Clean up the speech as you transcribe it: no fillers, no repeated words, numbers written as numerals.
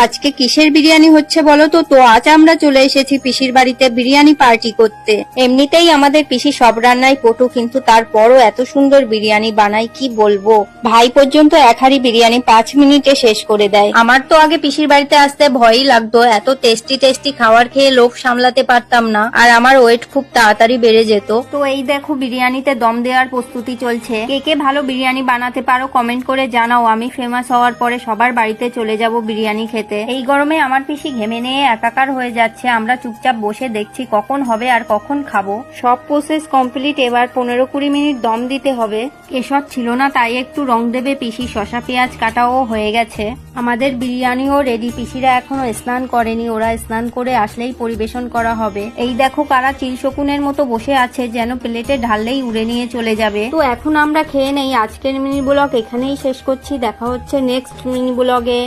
আজকে কিসের বিরিয়ানি হচ্ছে বলো তো? তো আজ আমরা চলে এসেছি পিসির বাড়িতে বিরিয়ানি পার্টি করতে। এমনিতেই আমাদের পিসি সব রান্নায় পটু, কিন্তু তারপরও এত সুন্দর বিরিয়ানি বানায় কি বলবো। ভাই পর্যন্ত এক হাঁড়ি বিরিয়ানি 5 মিনিটে শেষ করে দেয়। আমার তো আগে পিসির বাড়িতে আসতে ভয়ই লাগতো, এত টেস্টি টেস্টি খাবার খেয়ে লোভ সামলাতে পারতাম না, আর আমার ওয়েট খুব তাড়াতাড়ি বেড়ে যেত। তো এই দেখো বিরিয়ানিতে দম দেওয়ার প্রস্তুতি চলছে। কে কে ভালো বিরিয়ানি বানাতে পারো কমেন্ট করে জানাও। আমি ফেমাস হওয়ার পরে সবার বাড়িতে চলে যাব বিরিয়ানি খেতে। এই গরমে আমার পিসি ঘেমে নিয়ে একাকার হয়ে যাচ্ছে, আমরা চুপচাপ বসে দেখছি কখন হবে আর কখন খাবো। সব প্রসেস কমপ্লিট, এবার 15-20 মিনিট দম দিতে হবে। এসব ছিল না তাই একটু রং দেবে পিসি। শসা পেঁয়াজ কাটাও হয়ে গেছে। আমাদের বিরিয়ানিও রেডি। পিসিরা এখনো স্নান করেনি, ওরা স্নান করে আসলেই পরিবেশন করা হবে। এই দেখো কারা চিলশকুনের মতো বসে আছে, যেন প্লেটে ঢাললেই উড়ে নিয়ে চলে যাবে। তো এখন আমরা খেয়ে নেই। আজকের মিনি ব্লগ এখানেই শেষ করছি, দেখা হচ্ছে নেক্সট মিনি ব্লগে।